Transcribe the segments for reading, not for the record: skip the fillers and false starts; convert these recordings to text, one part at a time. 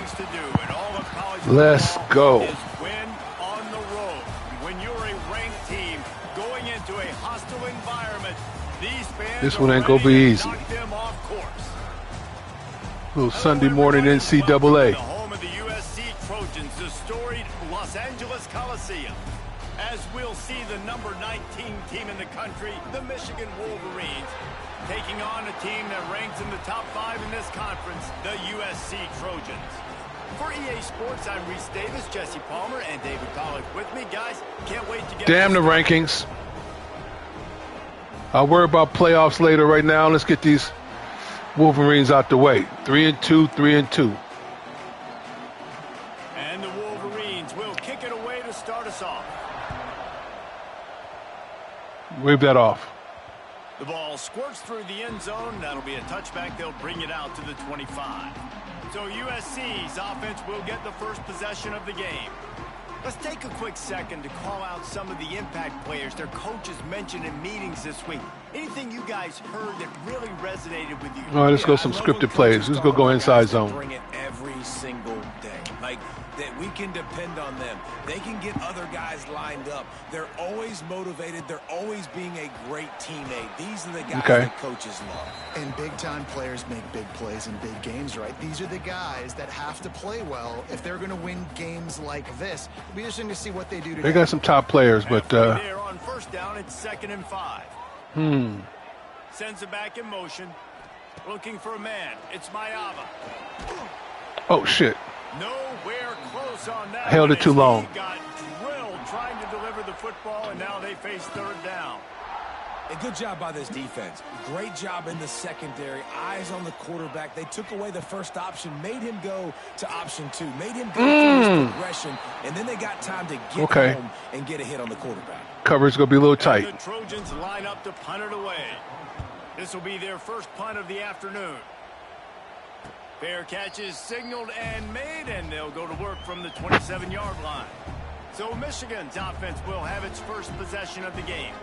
things to do, and all of college Let's go. is win on the road. When you're a ranked team going into a hostile environment, these fans This one ain't gonna be easy. knock them off course. Little Sunday morning NCAA. The home of the USC Trojans, the storied Los Angeles Coliseum. As we'll see the number 19 team in the country, the Michigan Wolverines, taking on a team that ranks in the top 5 in this conference, the USC Trojans. For EA Sports, I'm Reese Davis, Jesse Palmer, and David Pollack with me. Guys, can't wait to get Damn the rankings. I'll worry about playoffs later. Right now, let's get these Wolverines out the way. 3-2, 3-2. And the Wolverines will kick it away to start us off. Wave that off. The ball squirts through the end zone. That'll be a touchback. They'll bring it out to the 25. So USC's offense will get the first possession of the game. Let's take a quick second to call out some of the impact players their coaches mentioned in meetings this week. Anything you guys heard that really resonated with you? All right, let's go some scripted plays. Let's go inside zone. Bring it every single day. Like that we can depend on them. They can get other guys lined up. They're always motivated. They're always being a great teammate. These are the guys that coaches love. And big-time players make big plays in big games, right? These are the guys that have to play well if they're going to win games like this. It'll be interesting to see what they do today. They got some top players, but They're on first down. It's 2nd and 5. Sends it back in motion. Looking for a man. It's Mayava. oh shit. Nowhere close on that. Held it too long. He got drilled trying to deliver the football, and now they face 3rd down. A good job by this defense. Great job in the secondary. Eyes on the quarterback. They took away the first option, made him go to option 2, made him go through his progression, and then they got time to get home and get a hit on the quarterback. Coverage going to be a little tight. The Trojans line up to punt it away. This will be their first punt of the afternoon. Fair catch is signaled and made, and they'll go to work from the 27-yard line. So Michigan's offense will have its first possession of the game.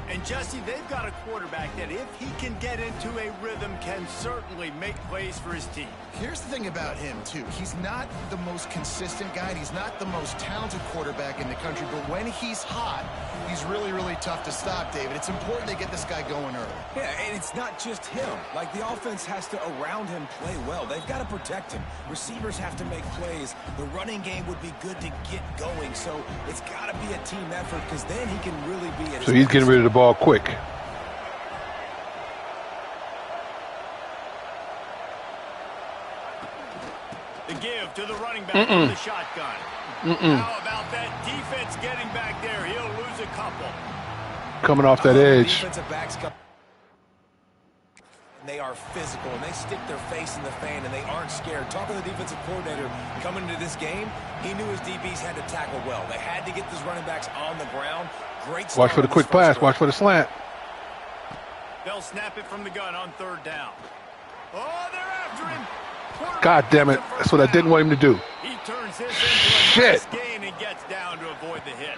And Jesse, they've got a quarterback that if he can get into a rhythm can certainly make plays for his team. Here's the thing about him, too. He's not the most consistent guy, and he's not the most talented quarterback in the country, but when he's hot, he's really, really tough to stop, David. It's important to get this guy going early. Yeah, and it's not just him. Like, the offense has to, around him, play well. They've got to protect him. Receivers have to make plays. The running game would be good to get going, so it's got to be a team effort because then he can really be at his So he's getting rid of the ball quick. The give to the running back from the shotgun. How about that defense getting back there? He'll lose a couple. Coming off that edge. Defensive backs come. They are physical, and they stick their face in the fan, and they aren't scared. Talking to the defensive coordinator coming into this game, he knew his DBs had to tackle well. They had to get these running backs on the ground. Great start. Watch for the quick pass. Watch for the slant. They'll snap it from the gun on 3rd down. Oh, they're after him. God damn it. That's what I didn't want him to do. He turns his into a nice gain and gets down to avoid the hit.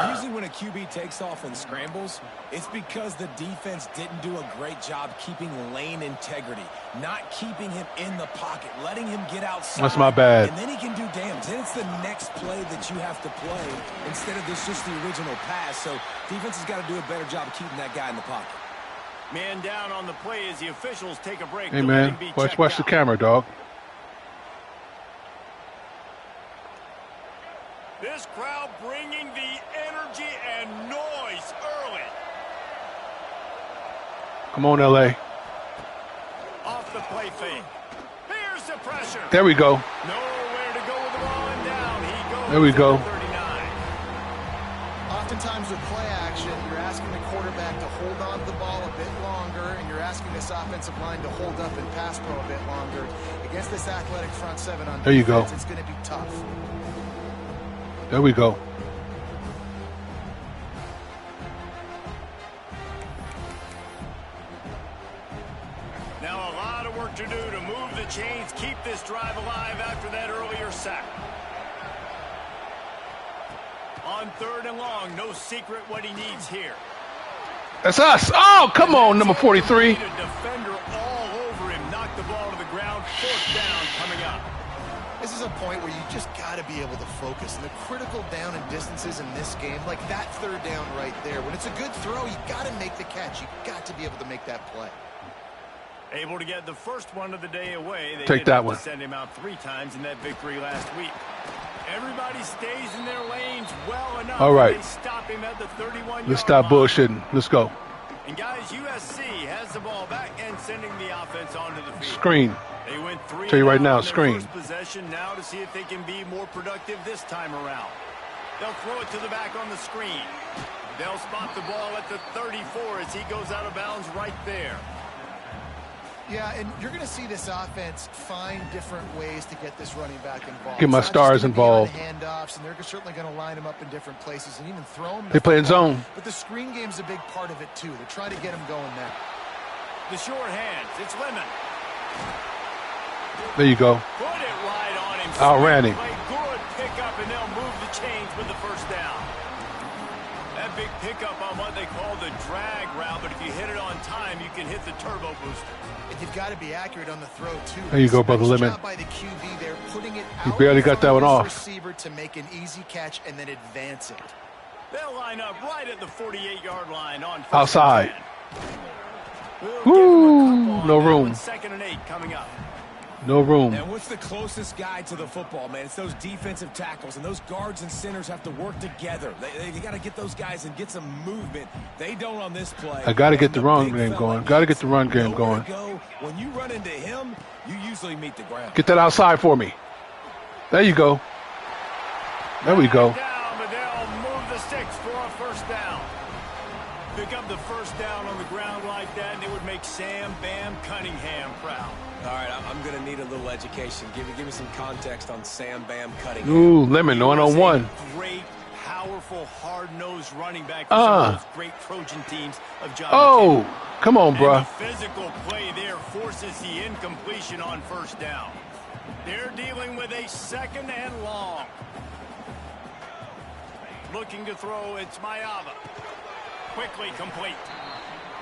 Usually when a QB takes off and scrambles, it's because the defense didn't do a great job keeping lane integrity, not keeping him in the pocket, letting him get outside. That's my bad. And then he can do damage. Then it's the next play that you have to play instead of this just the original pass. So defense has got to do a better job of keeping that guy in the pocket. Man down on the play as the officials take a break. Hey, man, watch the camera, dog. This crowd bringing the energy and noise early. Come on, L.A. Off the play fake. Here's the pressure. There we go. Nowhere to go with the ball and down. He goes. There we go. 39. Oftentimes with play action, you're asking the quarterback to hold on to the ball a bit longer, and you're asking this offensive line to hold up and pass pro a bit longer. Against this athletic front seven on there defense, you go. It's going to be tough. There we go. Now a lot of work to do to move the chains, keep this drive alive after that earlier sack. On 3rd and long, no secret what he needs here. That's us. Oh, come on, number 43. A defender all over him, knocked the ball to the ground. 4th down coming up. This is a point where you just got to be able to focus. And the critical down and distances in this game, like that third down right there, when it's a good throw, you got to make the catch. You got to be able to make that play. Able to get the first one of the day away. They Take that one. Send him out 3 times in that victory last week. Everybody stays in their lanes well enough. All right. They stop him at the 31-yard Let's stop line. bullshitting. Let's go. And guys, USC has the ball back and sending the offense onto the field. Screen. They went 3 Tell you right now, on their screen. first possession now to see if they can be more productive this time around. They'll throw it to the back on the screen. They'll spot the ball at the 34 as he goes out of bounds right there. Yeah, and you're going to see this offense find different ways to get this running back involved. Get my It's not stars just gonna be on involved. handoffs, and they're certainly going to line them up in different places and even throw them. They play in zone. But the screen game's a big part of it, too. They're trying to get them going there. The short hands. It's Lemon. There you go. Put it right on him. Outran him. Play good pickup, and they'll move the chains with the first down. That big pickup on what they call the drag route, but if you hit it on time, you can hit the turbo booster. And you've got to be accurate on the throw, too. There you go, Brother Nice Lemon. job by the QB there, putting it He out barely in got front that one of off. his receiver to make an easy catch and then advance it. They'll line up right at the 48-yard line on first Outside. and 10. We'll Woo, give them a couple on no that room. one. 2nd and 8 coming up. No room. And what's the closest guy to the football, man? It's those defensive tackles, and those guards and centers have to work together. They got to get those guys and get some movement. They don't on this play. I got to get the run big game fella going. Got to get the run game nowhere going. to go. When you run into him, you usually meet the ground. Get that outside for me. There you go. There we go. Down, but they'll move the sticks for a first down. Pick up the first down on the ground like that, and it would make Sam Bam Cunningham proud. All right, I'm going to need a little education. Give me some context on Sam Bam Cunningham. Ooh, Lemon, He was 1-on-1. a great, powerful, hard-nosed running back for some of those great Trojan teams of John Oh, come on, McKay. bruh. And the physical play there forces the incompletion on first down. They're dealing with a 2nd and long. Looking to throw, it's Mayava. Quickly complete.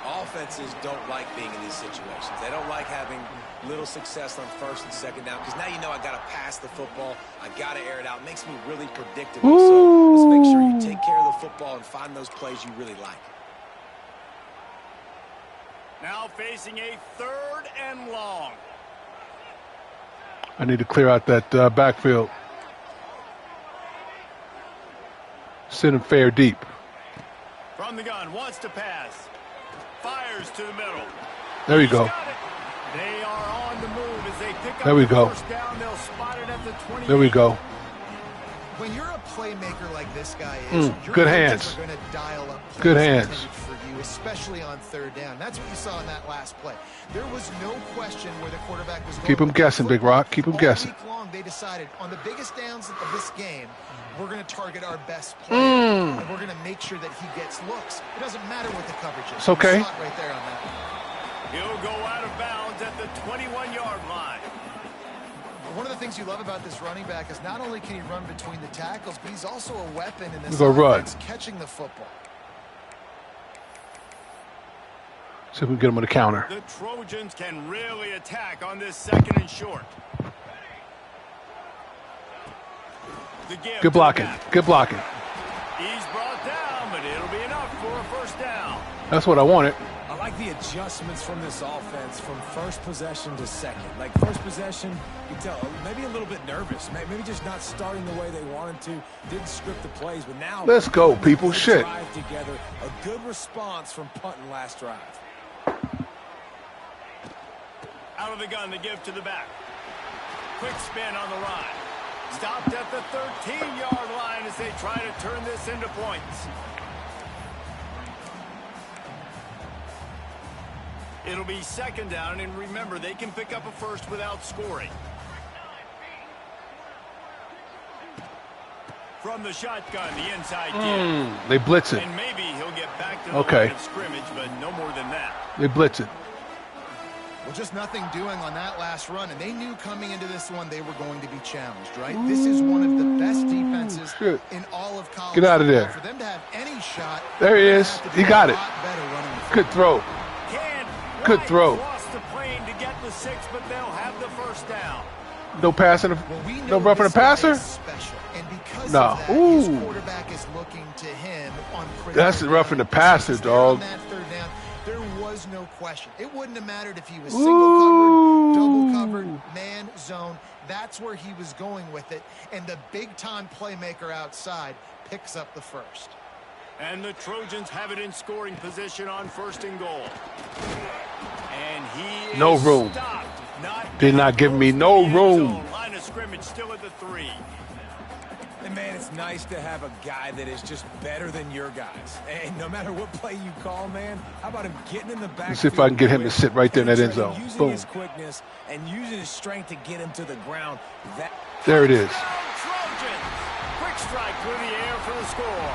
Offenses don't like being in these situations. They don't like having little success on 1st and 2nd down because now you know I got to pass the football. I got to air it out. It makes me really predictable. Ooh. So let's make sure you take care of the football and find those plays you really like. Now facing a 3rd and long. I need to clear out that backfield. Send him fair deep. From the gun, wants to pass. Fires to the middle. There we He's go. got it. They are on the move as they pick up There we the go. first down. They'll spot it at the 28. There we go. When you're a playmaker like this guy is, your good coaches hands. are going to dial up plays Good hands. intended for you, especially on 3rd down. That's what you saw in that last play. There was no question where the quarterback was going. Keep him with that guessing, Big football. Rock. Keep him All guessing. week long, they decided on the biggest downs of this game, we're going to target our best player, and we're going to make sure that he gets looks. It doesn't matter what the coverage is. It's okay. You saw it right there on that. He'll go out of bounds at the 21-yard line. One of the things you love about this running back is not only can he run between the tackles, but he's also a weapon in this Go run. offense, catching the football. See if we can get him on the counter. The Trojans can really attack on this 2nd and short. The give to Good the blocking. back. Good blocking. He's brought down, but it'll be enough for a first down. That's what I wanted. I like the adjustments from this offense from 1st possession to 2nd. Like 1st possession, you can tell maybe a little bit nervous, maybe just not starting the way they wanted to, didn't script the plays, but now Let's go, people. good Shit. drive together, a good response from punting last drive. Out of the gun, the give to the back. Quick spin on the run. Stopped at the 13-yard line as they try to turn this into points. It'll be 2nd down, and remember, they can pick up a first without scoring. From the shotgun, the inside give. They blitz it. And maybe he'll get back to the Okay. line of scrimmage, but no more than that. They blitz it. Well, just nothing doing on that last run, and they knew coming into this one they were going to be challenged, right? This is one of the best defenses shit. in all of college Get out of football. there. For them to have any shot, There he they're gonna is. have to He be got a it. lot better running the Good throw. Can't Good quite throw. cross the plane to get the 6, but they'll have the first down. No passing. Well, we No know roughing the this guy passer. is special, and because No. of that, his Ooh. quarterback is looking to him on critical That's roughing the passer, situations. There on dog. that third down, there was no question. It wouldn't have mattered if he was single covered, double covered, man zone. That's where he was going with it, and the big-time playmaker outside picks up the first. And the Trojans have it in scoring position on 1st and goal. And he is No room. stopped. Did not give me no room. Line of scrimmage still at the 3. And man, it's nice to have a guy that is just better than your guys. And no matter what play you call, man, how about him getting in the back? Let's see if I can get him to sit right there in that end zone. Using Boom. his quickness and using his strength to get him to the ground. There it is. Trojans. Quick strike through the air for the score.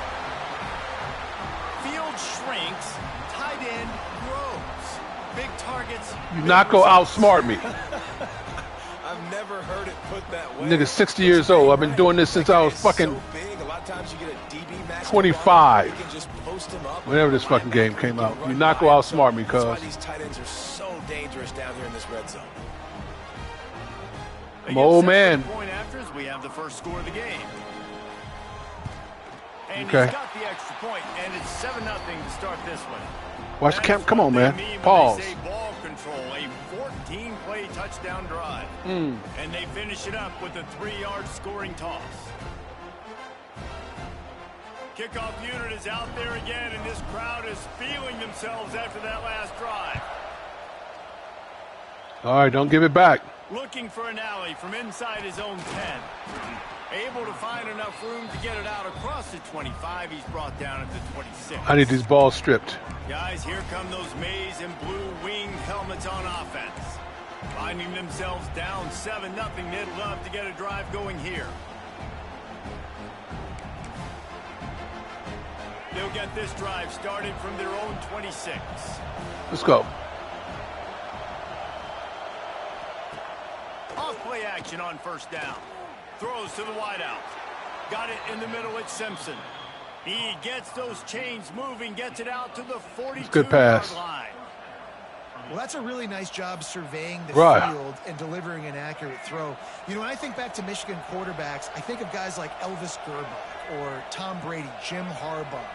Field shrinks. Tight end grows. Big targets. You not go outsmart me. I've never heard it put that way. Nigga, 60 years old. I've been doing this since I was fucking 25. Whenever this fucking game came out. You not go outsmart me, cuz. That's why these tight ends are so dangerous down here in this red zone. I'm an old man. Point after as we have the first score of the game. And Okay. he's got the extra point, and it's 7-0 to start this one. Watch the camp. Come on, man. Pause. They say ball control, a 14-play touchdown drive. Mm. And they finish it up with a 3-yard scoring toss. Kickoff unit is out there again, and this crowd is feeling themselves after that last drive. All right, don't give it back. Looking for an alley from inside his own 10. Able to find enough room to get it out across the 25. He's brought down at the 26. I need these balls stripped. Guys, here come those maize and blue winged helmets on offense. Finding themselves down 7-0. They'd love to get a drive going here. They'll get this drive started from their own 26. Let's go. Off play action on 1st down. Throws to the wideout. Got it in the middle. It's Simpson. He gets those chains moving, gets it out to the 42-yard line. Well, that's a really nice job surveying the Right. field and delivering an accurate throw. You know, when I think back to Michigan quarterbacks, I think of guys like Elvis Gerbach or Tom Brady, Jim Harbaugh,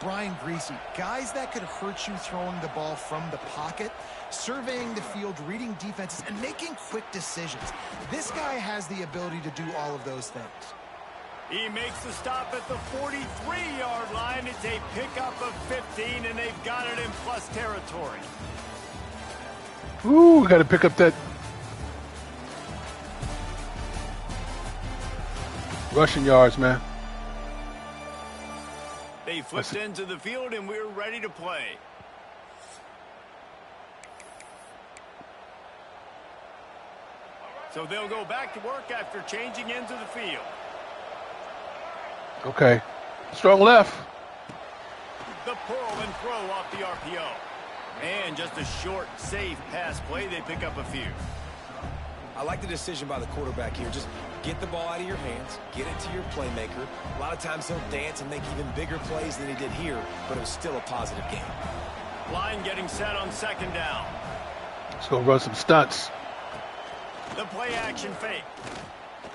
Brian Greasy, guys that could hurt you throwing the ball from the pocket, surveying the field, reading defenses, and making quick decisions. This guy has the ability to do all of those things. He makes the stop at the 43-yard line. It's a pickup of 15, and they've got it in plus territory. Ooh, we got to pick up that rushing yards, man. They flipped into the field, and we're ready to play. So they'll go back to work after changing into the field. Okay. Strong left. The pull and throw off the RPO. And just a short, safe pass play. They pick up a few. I like the decision by the quarterback here. Just get the ball out of your hands, get it to your playmaker. A lot of times he'll dance and make even bigger plays than he did here, but it was still a positive game. Line getting set on 2nd down. Let's go run some stunts. The play action fake.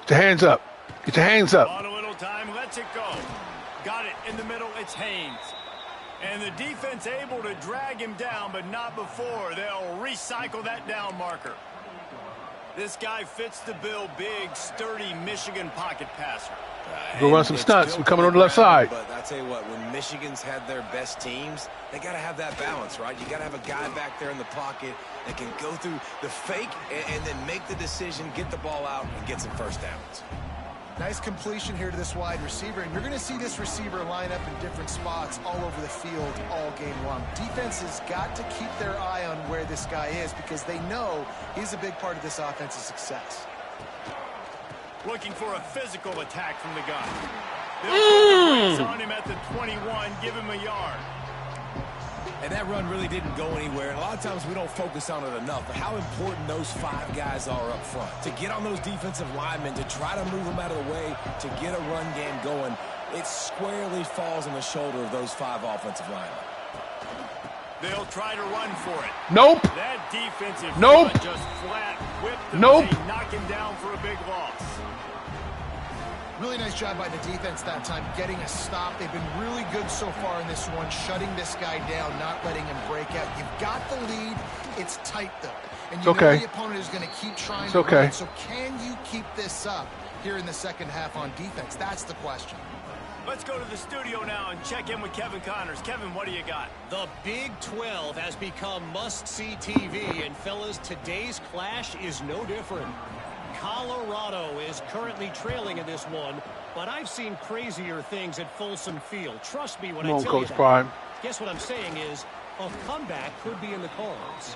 Get your hands up. Get your hands up. On a little time, lets it go. Got it in the middle, it's Haynes. And the defense able to drag him down, but not before. They'll recycle that down marker. This guy fits the bill, big, sturdy Michigan pocket passer. Go run some stunts. We're coming on the left side. But I tell you what, when Michigan's had their best teams, they got to have that balance, right? You got to have a guy back there in the pocket that can go through the fake and then make the decision, get the ball out, and get some first downs. Nice completion here to this wide receiver, and you're going to see this receiver line up in different spots all over the field all game long. Defense has got to keep their eye on where this guy is because they know he's a big part of this offense's success. Looking for a physical attack from the guy. They'll put the brakes on him at the 21, give him a yard. And that run really didn't go anywhere. And a lot of times we don't focus on it enough, but how important those 5 guys are up front. To get on those defensive linemen, to try to move them out of the way, to get a run game going, it squarely falls on the shoulder of those 5 offensive linemen. They'll try to run for it. Nope. That defensive Nope. front just flat whipped him Nope. as they knock him down for a big loss. Really nice job by the defense that time, getting a stop. They've been really good so far in this one, shutting this guy down, not letting him break out. You've got the lead. It's tight, though. And you know the opponent is going to keep trying to run. So can you keep this up here in the second half on defense? That's the question. Let's go to the studio now and check in with Kevin Connors. Kevin, what do you got? The Big 12 has become must-see TV, and fellas, today's clash is no different. Colorado is currently trailing in this one, but I've seen crazier things at Folsom Field. Trust me when I tell you that. Prime. Guess what I'm saying is a comeback could be in the cards.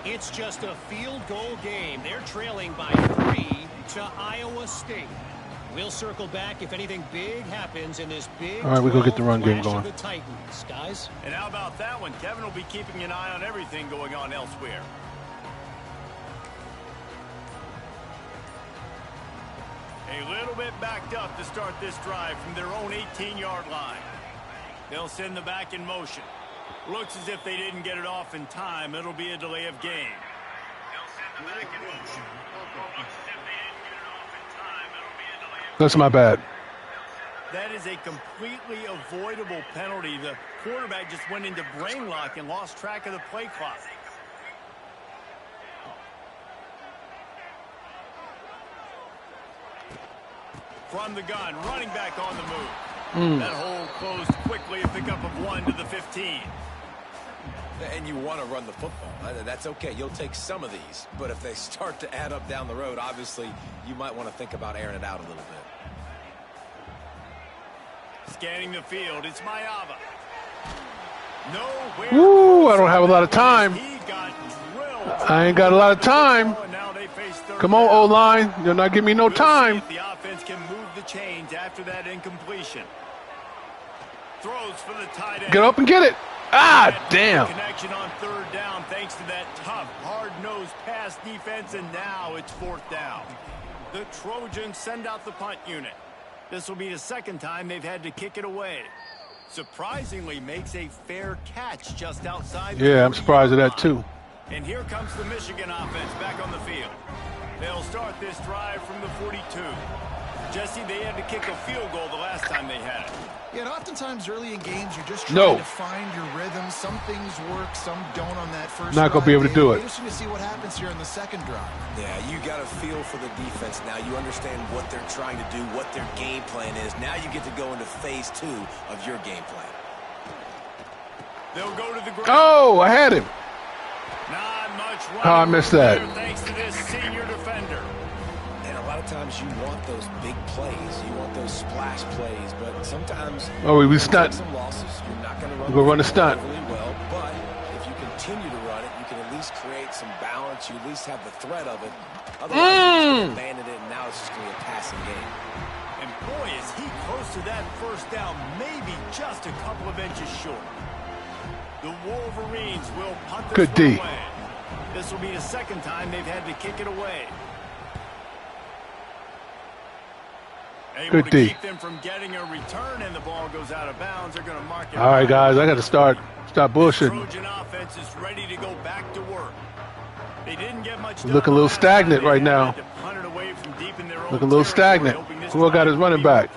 It's just a field goal game. They're trailing by 3 to Iowa State. We'll circle back if anything big happens in this big. All right, we go get the run game clash going. of the Titans, guys. And how about that one? Kevin will be keeping an eye on everything going on elsewhere. A little bit backed up to start this drive from their own 18-yard line. They'll send the back in motion. Looks as if they didn't get it off in time. It'll be a delay of game. They'll send the back in motion. Looks as if they didn't get it off in time. It'll be a delay of game. That's my bad. That is a completely avoidable penalty. The quarterback just went into brain lock and lost track of the play clock. From the gun, running back on the move. That hole closed quickly, a pickup of 1 to the 15. And you want to run the football. That's okay. You'll take some of these. But if they start to add up down the road, obviously, you might want to think about airing it out a little bit. Scanning the field, it's Mayava. Nowhere. Woo, I don't have a lot of time. He got drilled. I ain't got a lot of time. Come on, O-line. You're not giving me no time. If the offense can move the chains after that incompletion. Throws for the tight end. Get up and get it. Ah, damn. Connection on third down thanks to that tough, hard-nosed pass defense, and now it's fourth down. The Trojans send out the punt unit. This will be the second time they've had to kick it away. Surprisingly makes a fair catch just outside the 30-yard line. Yeah, I'm surprised at that too. And here comes the Michigan offense back on the field. They'll start this drive from the 42. Jesse, they had to kick a field goal the last time they had it. Yeah, and oftentimes early in games, you're just trying to find your rhythm. Some things work, some don't on that first Not going to be able to do it. Interesting to see what happens here in the second drive. Yeah, you got a feel for the defense now. You understand what they're trying to do, what their game plan is. Now you get to go into phase 2 of your game plan. They'll go to the ground. Oh, I had him. Not much running. Oh, I missed that. Thanks to this senior defender. And a lot of times you want those big plays. You want those splash plays, but sometimes we stunt. some losses. You're not going to run. We'll run a stunt. Really well, but if you continue to run it, you can at least create some balance. You at least have the threat of it. Otherwise, you just abandon it, and now it's just going to be a passing game. And boy, is he close to that first down, maybe just a couple of inches short. The Wolverines will punt this Good D. away. This will be the second time they've had to kick it away. Able to keep them from getting a return, and the ball goes out of bounds. They're going to mark it. All right, guys, I got to stop bullshitting. Trojan offense is ready to go back to work. They didn't get much. Look a little stagnant right now. Look a little stagnant. Who got his running back?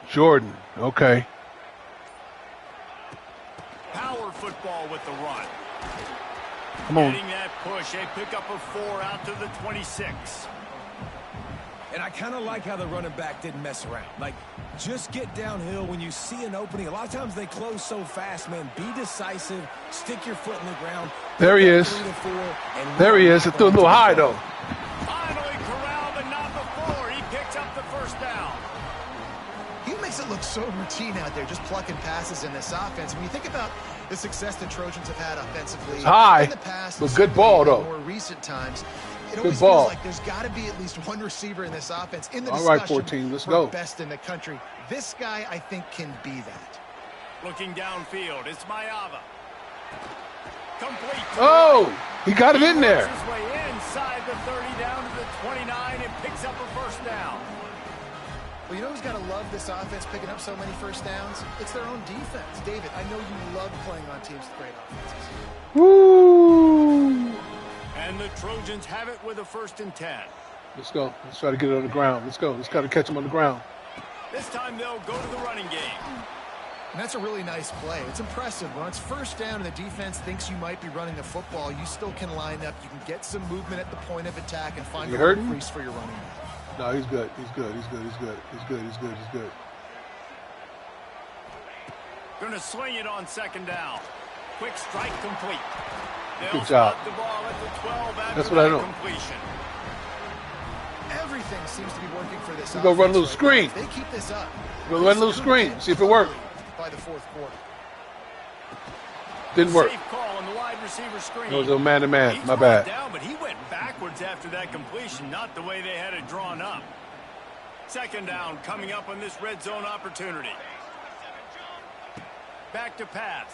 Jordan. Okay. Power football with the run. Come on. Getting that push, a pickup of 4 out to the 26. And I kind of like how the running back didn't mess around. Like, just get downhill when you see an opening. A lot of times they close so fast, man. Be decisive. Stick your foot in the ground. There he is. There he is. It threw a little high, though. Finally corralled, but not before. He picks up the first down. He makes it look so routine out there, just plucking passes in this offense. When you think about the success the Trojans have had offensively it's high, in the past, but good ball, though. More recent times, it good always ball. feels like there's got to be at least one receiver in this offense in the All discussion right, 14, let's for go. best in the country. This guy, I think, can be that. Looking downfield, it's Mayava. Complete. Oh, he got it in there. His way inside the 30 down to the 29 and picks up a first down. Well, you know who's got to love this offense picking up so many first downs? It's their own defense. David, I know you love playing on teams with great offenses. Woo! And the Trojans have it with a 1st and 10. Let's go. Let's try to get it on the ground. Let's go. Let's try to catch him on the ground. This time they'll go to the running game. And that's a really nice play. It's impressive. When it's 1st down and the defense thinks you might be running the football, you still can line up. You can get some movement at the point of attack and find a crease for your running back. No, he's good. He's good. He's good. He's good. He's good. He's good. He's good. Going to swing it on 2nd down. Quick strike complete. Good job. The ball at the 12 after That's what I know. Completion. Everything seems to be working for this. Go run a little screen. They keep this up. Go run a little screen. See if it works. By the 4th quarter. Didn't work. Safe call on the wide receiver screen. It was a man-to-man. My bad. Down, but he went backwards after that completion, not the way they had it drawn up. 2nd down coming up on this red zone opportunity. Back to pass.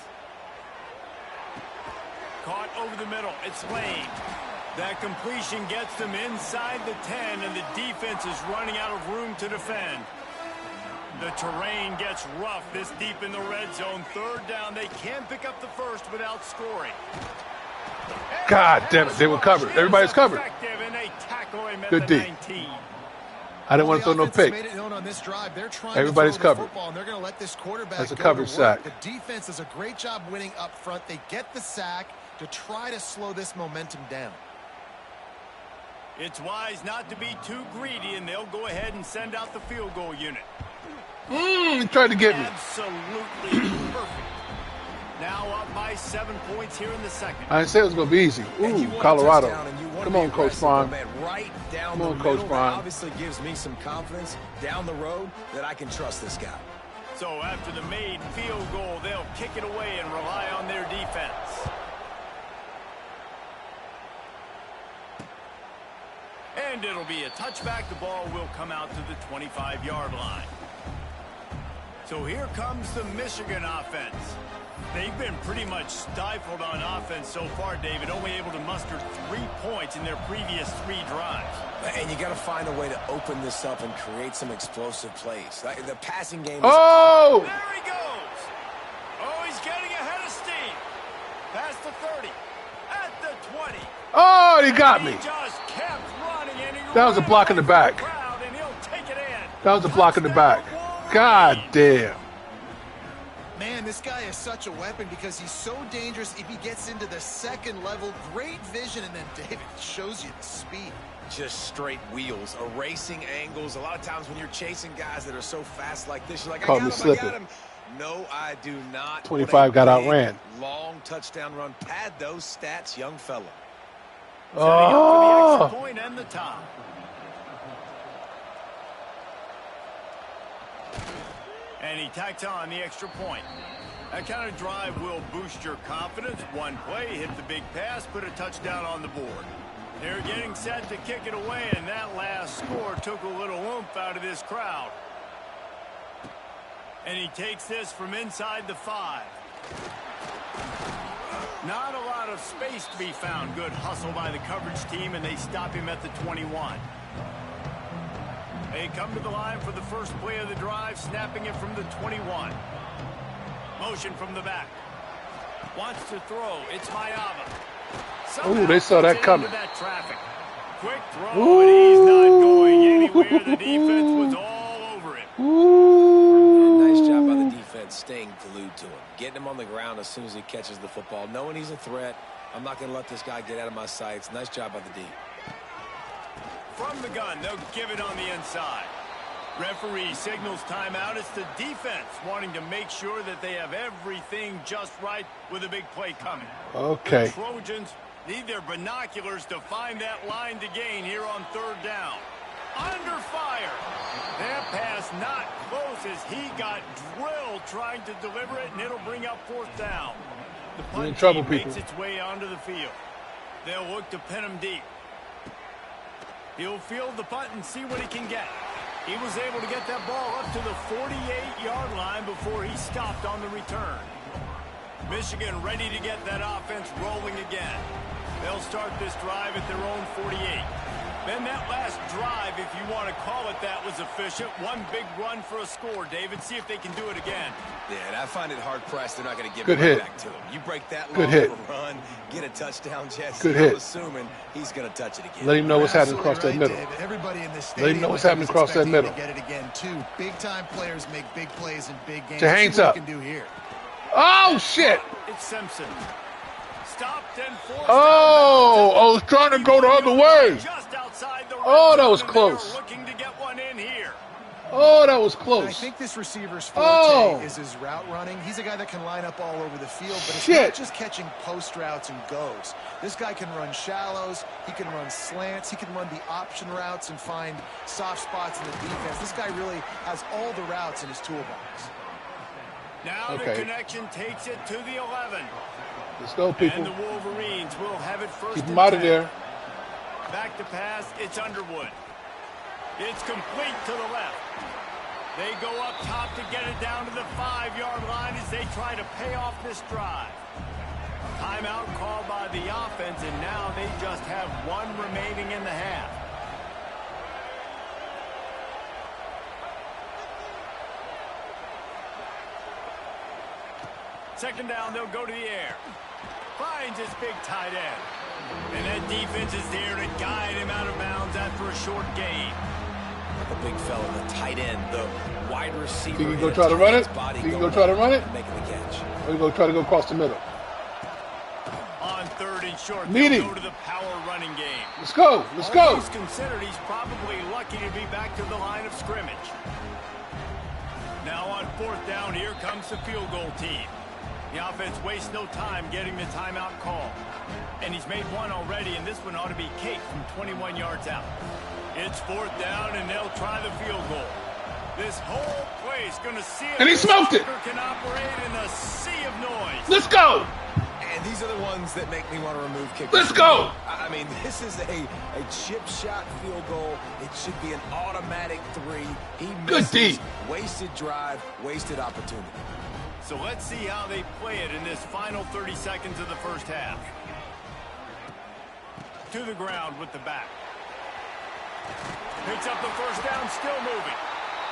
Caught over the middle. It's Lane. That completion gets them inside the 10, and the defense is running out of room to defend. The terrain gets rough this deep in the red zone. 3rd down. They can pick up the 1st without scoring. God damn it. They were covered. Everybody's covered. Good D. I didn't want to throw no pick. Everybody's covered. That's a coverage sack. The defense does a great job winning up front. They get the sack to try to slow this momentum down. It's wise not to be too greedy, and they'll go ahead and send out the field goal unit. He tried to get me. Absolutely perfect. Now up by 7 points here in the 2nd. I didn't say it was going to be easy. Ooh, Colorado. Come on, Coach Prime. Right down Come on, the Coach middle. Prime. That obviously gives me some confidence down the road that I can trust this guy. So after the made field goal, they'll kick it away and rely on their defense. And it'll be a touchback. The ball will come out to the 25-yard line. So here comes the Michigan offense. They've been pretty much stifled on offense so far, David, only able to muster 3 points in their previous 3 drives. And you got to find a way to open this up and create some explosive plays. The passing game is... Oh! There he goes. Oh, he's getting ahead of steam. Past the 30. At the 20. Oh, he got me. He just kept running, and he That was a block in the back. and he'll take it in. That was a block in the back. God damn. Man, this guy is such a weapon because he's so dangerous if he gets into the 2nd level. Great vision, and then David shows you the speed. Just straight wheels, erasing angles. A lot of times when you're chasing guys that are so fast like this, you're like, Caught I me got him, slipping. I got him. No, I do not. 25 got outran. Long touchdown run. Pad those stats, young fella. Setting up for the Oh! extra point and the top. And he tacks on the extra point. That kind of drive will boost your confidence. One play, hit the big pass, put a touchdown on the board. They're getting set to kick it away, and that last score took a little oomph out of this crowd. And he takes this from inside the 5. Not a lot of space to be found. Good hustle by the coverage team, and they stop him at the 21. They come to the line for the first play of the drive, snapping it from the 21. Motion from the back. Wants to throw. It's Mayava. Ooh, they saw that coming. That traffic. Quick throw, and he's not going anywhere. The defense was all over it. Nice job by the defense staying glued to him. Getting him on the ground as soon as he catches the football. Knowing he's a threat. I'm not going to let this guy get out of my sights. Nice job by the D. From the gun, they'll give it on the inside. Referee signals timeout. It's the defense wanting to make sure that they have everything just right with a big play coming. Okay. The Trojans need their binoculars to find that line to gain here on 3rd down. Under fire. That pass not close as he got drilled trying to deliver it, and it'll bring up 4th down. The punt in trouble, team people. makes its way onto the field. They'll look to pin him deep. He'll field the punt and see what he can get. He was able to get that ball up to the 48-yard line before he stopped on the return. Michigan ready to get that offense rolling again. They'll start this drive at their own 48. Then that last drive, if you want to call it that, was efficient. One big run for a score, David. See if they can do it again. Yeah, and I find it hard-pressed. They're not going to give Good it right hit. back to him. You break that Good long hit. of a run, get a touchdown, Jesse. Good hit. I'm assuming he's going to touch it again. Let him know what's happening Absolutely across that middle. David. Everybody in this Let him know what's happening across that middle. To get it again, too. Big-time players make big plays in big games. To hands See what up. he can do here. Oh, shit. It's Simpson. Stopped and forced. Oh, I was trying to go the other way. Just outside the Oh, that red was zone, and close. they're looking to get one in here. Oh, that was And I close. think this receiver's forte Oh. is his route running. He's a guy that can line up all over the field, but it's Shit. not just catching post routes and goes. This guy can run shallows, he can run slants, he can run the option routes and find soft spots in the defense. This guy really has all the routes in his toolbox. Now Okay. the connection takes it to the 11. Let's go, people. And the Wolverines will have it first. Keep and him out of 10. there. Back to pass, it's Underwood. It's complete to the left. They go up top to get it down to the 5-yard line as they try to pay off this drive. Timeout called by the offense, and now they just have one remaining in the half. Second down, they'll go to the air. Finds his big tight end. And that defense is there to guide him out of bounds after a short gain. The big fella, the tight end, the wide receiver. Think you go try to run it? Think you go try to run it? Making the catch. Or you go try to go across the middle? On third and short, Meet they'll him. go to the power running game. Let's go. Let's All go. things considered, he's probably lucky to be back to the line of scrimmage. Now on fourth down, here comes the field goal team. The offense wastes no time getting the timeout call. And he's made one already, and this one ought to be cake from 21 yards out. It's fourth down, and they'll try the field goal. This whole place going to see if And he smoked it. this kicker can operate in a sea of noise. Let's go. And these are the ones that make me want to remove kickers. Let's go. I mean, this is a chip shot field goal. It should be an automatic 3. He Good misses. D. Wasted drive, wasted opportunity. So let's see how they play it in this final 30 seconds of the first half. To the ground with the back. Picks up the first down, still moving.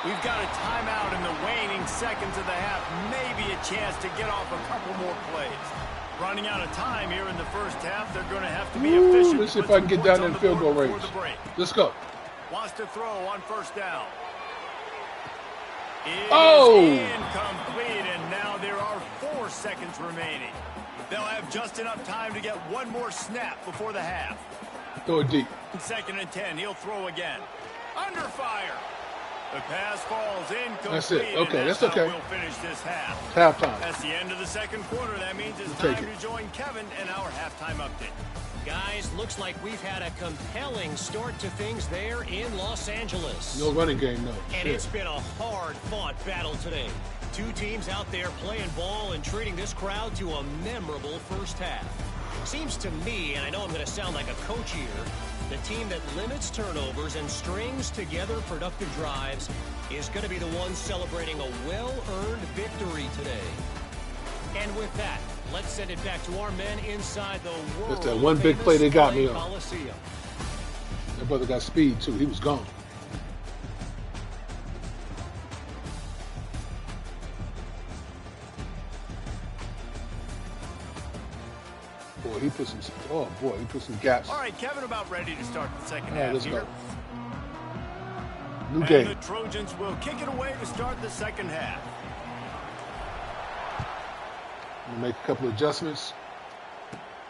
We've got a timeout in the waning seconds of the half. Maybe a chance to get off a couple more plays. Running out of time here in the first half. They're going to have to be efficient. Let's see if Put I can some get down points in on field the goal board range. before the break. Let's go. Wants to throw on first down. It Oh! is incomplete, and now there are 4 seconds remaining. They'll have just enough time to get one more snap before the half. Throw it deep. Second and 10, he'll throw again. Under fire. The pass falls incomplete. That's it. Okay, and that's how okay. We'll finish this half. Halftime. That's the end of the second quarter. That means it's We'll time take it. to join Kevin and our halftime update. Guys, looks like we've had a compelling start to things there in Los Angeles. No running game, no. And Shit. it's been a hard-fought battle today. 2 teams out there playing ball and treating this crowd to a memorable first half. Seems to me, and I know I'm going to sound like a coach here, the team that limits turnovers and strings together productive drives is going to be the one celebrating a well-earned victory today. And with that, let's send it back to our men inside the world. Just that one big play they got me on. Coliseum. That brother got speed, too. He was gone. Boy, he put some. Oh boy, he put some gaps. All right, Kevin, about ready to start the second All right, half let's here. go. New And game. the Trojans will kick it away to start the second half. We'll make a couple adjustments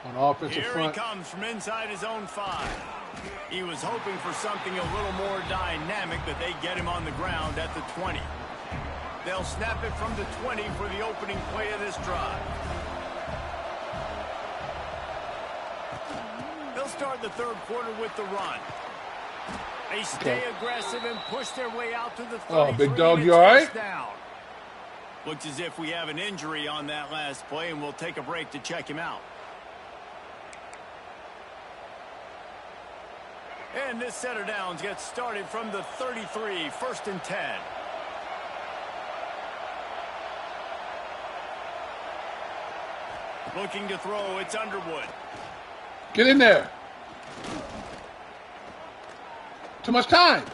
on the offensive Here front. he comes from inside his own 5. He was hoping for something a little more dynamic, but they get him on the ground at the 20. They'll snap it from the 20 for the opening play of this drive. They'll start the third quarter with the run. They stay Okay. aggressive and push their way out to the 33. Oh, big dog, and you it's all right? first down. Looks as if we have an injury on that last play, and we'll take a break to check him out. And this set of downs gets started from the 33, first and 10. Looking to throw, it's Underwood. Get in there. Too much time.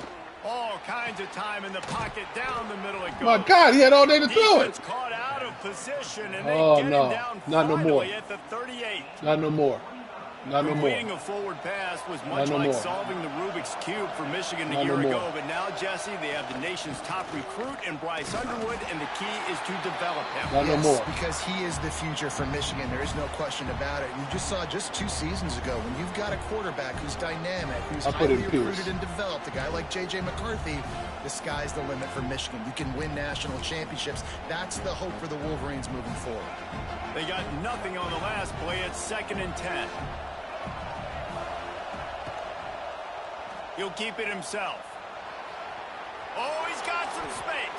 All kinds of time in the pocket, down the middle it goes. My God, he had all day to throw it. Caught out of position, and Oh, they get no. him down Not no more. at the 38. Not no more. Not no more. Completing a forward pass was much like solving the Rubik's Cube for Michigan a year ago. But now, Jesse, they have the nation's top recruit in Bryce Underwood, and the key is to develop him. Not no more. Because he is the future for Michigan. There is no question about it. You just saw just 2 seasons ago when you've got a quarterback who's dynamic, who's highly recruited and developed, a guy like J.J. McCarthy, the sky's the limit for Michigan. You can win national championships. That's the hope for the Wolverines moving forward. They got nothing on the last play. It's 2nd and 10. He'll keep it himself. Oh, he's got some space.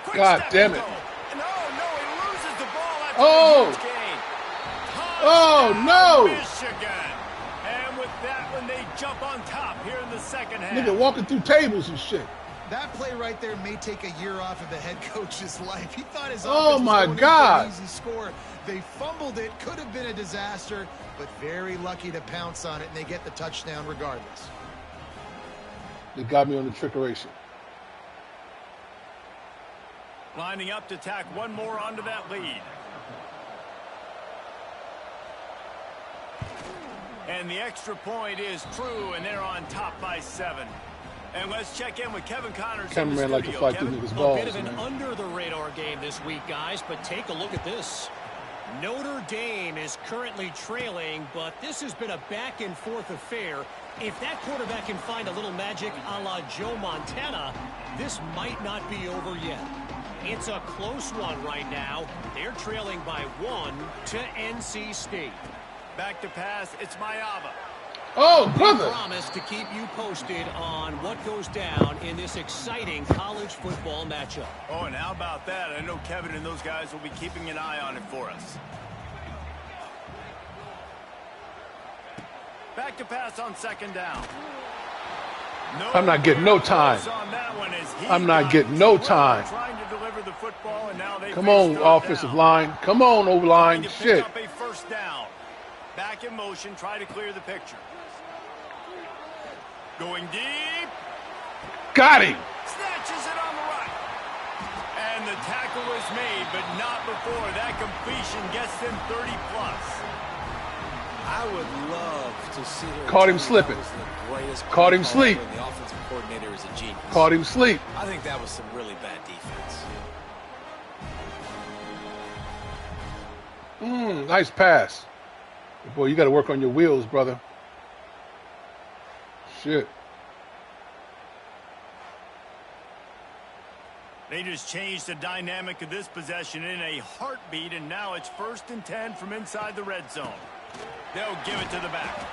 Quick God damn it. No, he loses the ball after Oh. the huge gain. Oh, no. Michigan. And with that one, they jump on top here in the second half. Nigga walking through tables and shit. That play right there may take a year off of the head coach's life. He thought his Oh, offense my was going God. to be an easy score. They fumbled it. Could have been a disaster, but very lucky to pounce on it, and they get the touchdown regardless. They got me on the trickeration. Lining up to tack one more onto that lead. And the extra point is true, and they're on top by 7. And let's check in with Kevin Connors. Cameraman like to fight through niggas' balls, A bit of an man. under-the-radar game this week, guys, but take a look at this. Notre Dame is currently trailing, but this has been a back-and-forth affair. If that quarterback can find a little magic a la Joe Montana, this might not be over yet. It's a close one right now. They're trailing by 1 to NC State. Back to pass, it's Mayava. Oh, brother. We promise to keep you posted on what goes down in this exciting college football matchup. Oh, and how about that? I know Kevin and those guys will be keeping an eye on it for us. Back to pass on 2nd down. No, I'm not getting no time. I'm not getting no time. Trying to deliver the football, and now they Come on, offensive line. Come on, O-line. Shit. Up a 1st down. Back in motion, try to clear the picture. Going deep. Got him. Snatches it on the right. And the tackle is made, but not before that completion gets them 30+. I would love to see him. Caught him slipping. Caught him sleep. The offensive coordinator is a genius. Caught him sleep. I think that was some really bad defense. Nice pass. Boy, you got to work on your wheels, brother. Shit. They just changed the dynamic of this possession in a heartbeat, and now it's 1st and 10 from inside the red zone. They'll give it to the back.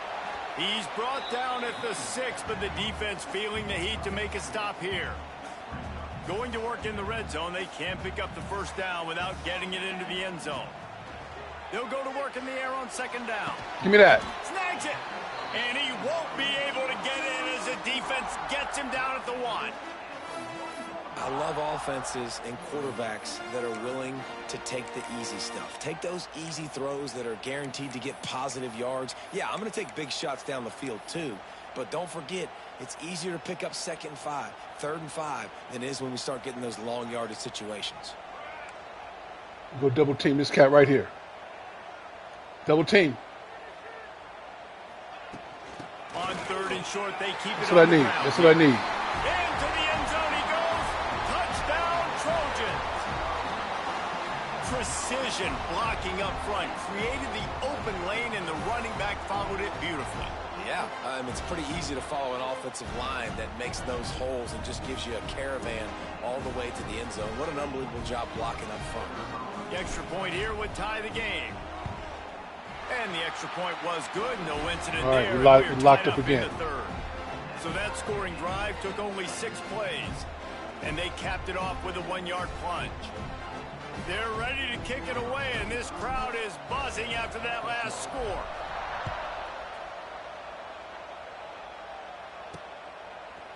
He's brought down at the 6, but the defense feeling the heat to make a stop here. Going to work in the red zone, they can't pick up the 1st down without getting it into the end zone. They'll go to work in the air on 2nd down. Give me that. Snags it. And he won't be able to get in as the defense gets him down at the 1. I love offenses and quarterbacks that are willing to take the easy stuff. Take those easy throws that are guaranteed to get positive yards. Yeah, I'm going to take big shots down the field too. But don't forget, it's easier to pick up 2nd and 5, 3rd and 5 than it is when we start getting those long yardage situations. Go double team this cat right here. Double team. On 3rd and short, they keep it. That's what I need. That's what I need. Into the end zone he goes. Touchdown, Trojans. Precision blocking up front. Created the open lane, and the running back followed it beautifully. Yeah, it's pretty easy to follow an offensive line that makes those holes and just gives you a caravan all the way to the end zone. What an unbelievable job blocking up front. The extra point here would tie the game. And the extra point was good. No incident All right, there. we locked up again. In the 3rd. So that scoring drive took only 6 plays. And they capped it off with a 1-yard plunge. They're ready to kick it away, and this crowd is buzzing after that last score.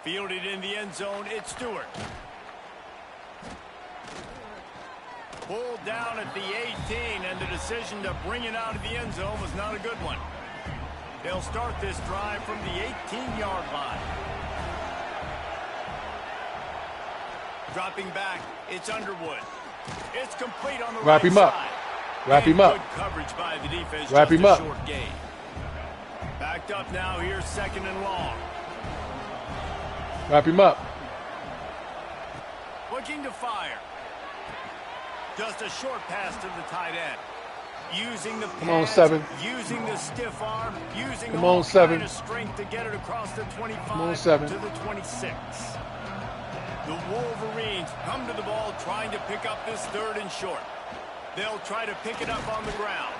Fielded in the end zone, it's Stewart. Pulled down at the 18, and the decision to bring it out of the end zone was not a good one. They'll start this drive from the 18-yard line. Dropping back, it's Underwood. It's complete on the Wrap right him up. side. Wrap him up. Good coverage by the defense. Wrap just him a up. Short gain. Backed up now. Here's 2nd and long. Wrap him up. Looking to fire. Just a short pass to the tight end. Using the pads, Come on, 7. using the stiff arm, using Come all on, 7. kind of strength to get it across the 25 Come on, 7. to the 26. The Wolverines come to the ball trying to pick up this 3rd and short. They'll try to pick it up on the ground.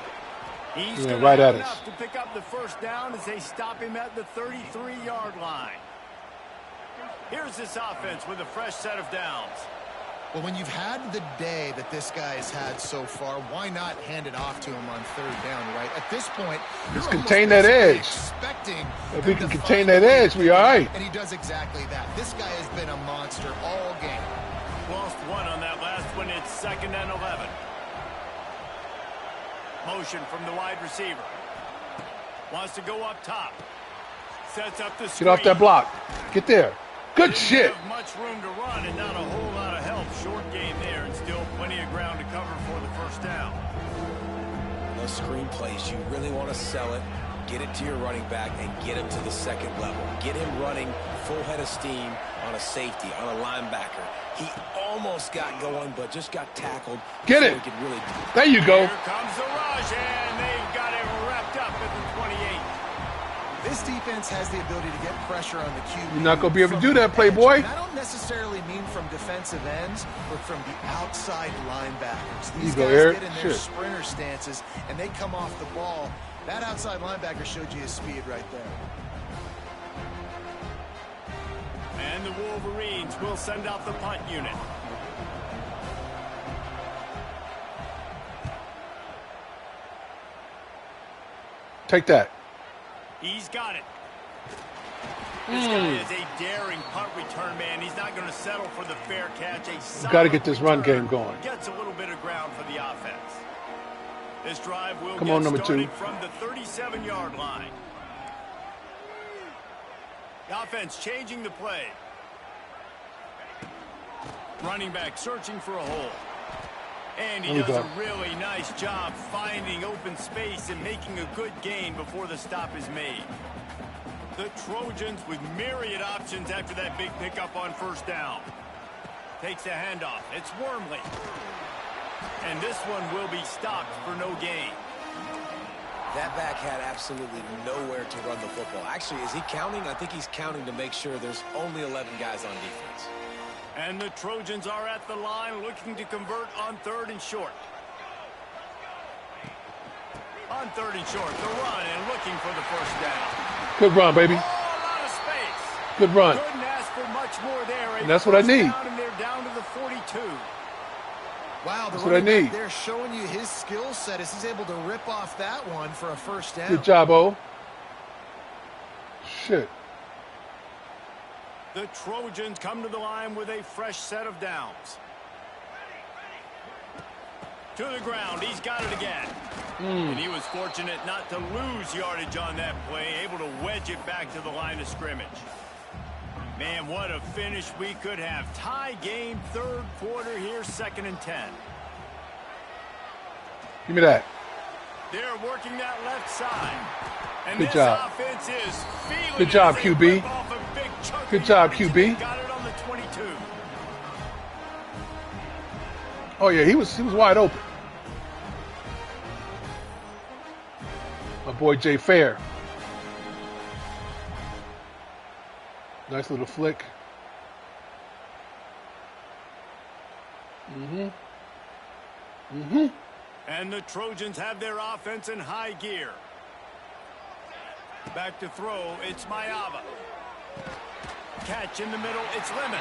He's going right to have at enough us. to pick up the 1st down as they stop him at the 33-yard line. Here's this offense with a fresh set of downs. Well, when you've had the day that this guy has had so far, why not hand it off to him on 3rd down, right? At this point, Let's contain that edge. Expecting If we can contain that edge, we all right. And he does exactly that. This guy has been a monster all game. Lost 1 on that last one. It's 2nd and 11. Motion from the wide receiver. Wants to go up top. Sets up the screen. Get off that block. Get there. Good Didn't shit. have much room to run and not a whole lot of help. Short game there and still plenty of ground to cover for the 1st down. Those screen plays, you really want to sell it, get it to your running back, and get him to the 2nd level. Get him running full head of steam on a safety, on a linebacker. He almost got going, but just got tackled. Get it. Really... There you go. Here comes the rush, and they've got him wrapped up at the 28. This defense has the ability to get pressure on the QB. You're not going to be able to do that, playboy. And I don't necessarily mean from defensive ends, but from the outside linebackers. These You go, guys Eric. get in their Shit. sprinter stances, and they come off the ball. That outside linebacker showed you his speed right there. And the Wolverines will send out the punt unit. Take that. He's got it. This guy is a daring punt return man. He's not going to settle for the fair catch. We've got to get this run game going. Gets a little bit of ground for the offense. This drive will Come get on, number 2. started from the 37-yard line. The offense changing the play. Running back searching for a hole. And he does a really nice job finding open space and making a good gain before the stop is made. The Trojans with myriad options after that big pickup on 1st down. Takes the handoff. It's Wormley. And this one will be stopped for no gain. That back had absolutely nowhere to run the football. Actually, is he counting? I think he's counting to make sure there's only 11 guys on defense. And the Trojans are at the line looking to convert on 3rd and short. On 3rd and short, the run and looking for the 1st down. Good run, baby. All out of space. Good run. Couldn't ask for much more there. And that's what I need. And they're down to the 42. Wow, That's what I need. They're showing you his skill set as he's able to rip off that one for a 1st down. Good job, O. Shit. The Trojans come to the line with a fresh set of downs. To the ground. He's got it again. And he was fortunate not to lose yardage on that play, able to wedge it back to the line of scrimmage. Man, what a finish we could have. Tie game, 3rd quarter here, 2nd and 10. Give me that. They're working that left side. And Good this job. offense is feeling Good job, as they QB. rip off a big chunk of Good job, yardage, and QB. they got it on the 22. Oh, yeah, he was wide open. My boy Jay Fair. Nice little flick. And the Trojans have their offense in high gear. Back to throw, it's Mayava. Catch in the middle, it's Lemon.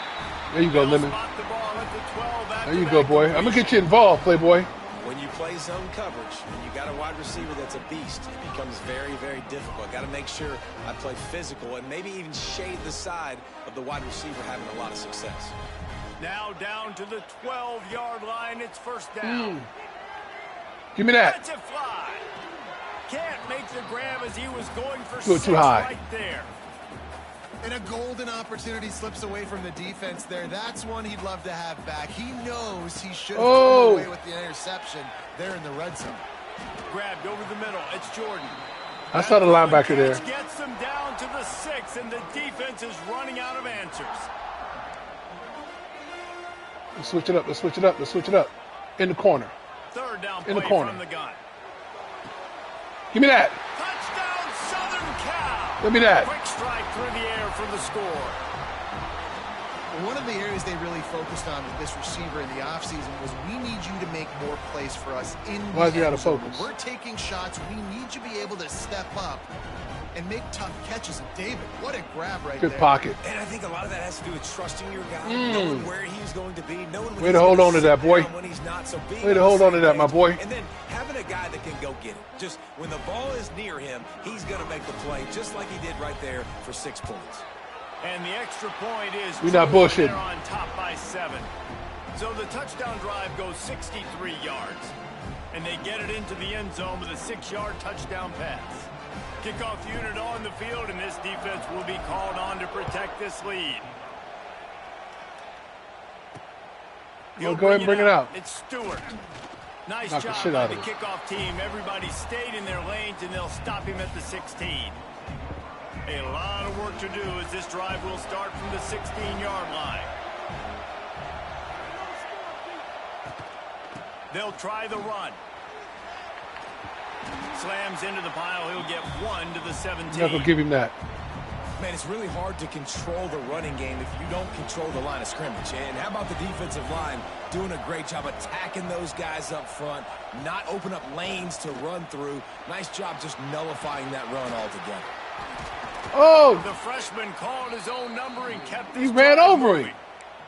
There you go, They'll Lemon. spot the ball at the 12 after There you that go, boy. I'm going to completion. get you involved, Playboy. When you play zone coverage and you got a wide receiver that's a beast, it becomes very, very difficult. Got to make sure I play physical and maybe even shade the side of the wide receiver having a lot of success. Now down to the 12-yard line, it's 1st down. Give me that. That's a fly. Can't make the grab as he was going for Good, 6 too high. right there. And a golden opportunity slips away from the defense there. That's one he'd love to have back. He knows he should have thrown away with the interception there in the red zone. Grabbed over the middle. It's Jordan. I saw the linebacker there. Gets them down to the 6, and the defense is running out of answers. Let's switch it up. Let's switch it up. Let's switch it up. In the corner. Third down in the play corner. From the gun. Give me that. Touchdown, Southern Cal. Give me that. Quick strike through the air for the score. One of the areas they really focused on with this receiver in the offseason was we need you to make more plays for us in the Why is he out of end zone. focus? We're taking shots. We need you to be able to step up and make tough catches. And David, what a grab right there. Good pocket. And I think a lot of that has to do with trusting your guy, knowing where he's going to be, knowing when Way to hold on to that, boy. when he's not. So being Way to hold on to that, my boy. And then having a guy that can go get it. Just when the ball is near him, he's going to make the play, just like he did right there for 6 points. And the extra point is we're not bullshitting. They're on top by 7. So the touchdown drive goes 63 yards. And they get it into the end zone with a 6-yard touchdown pass. Kickoff unit on the field, and this defense will be called on to protect this lead. Go ahead and bring it out. It's Stewart. Nice Knock the job shit by out the of him. kickoff team. Everybody stayed in their lanes, and they'll stop him at the 16. A lot of work to do as this drive will start from the 16-yard line. They'll try the run. Slams into the pile. He'll get 1 to the 17. I'm not going to give him that. Man, it's really hard to control the running game if you don't control the line of scrimmage. And how about the defensive line doing a great job attacking those guys up front, not open up lanes to run through. Nice job just nullifying that run altogether. Oh! The freshman called his own number and kept He ran over him.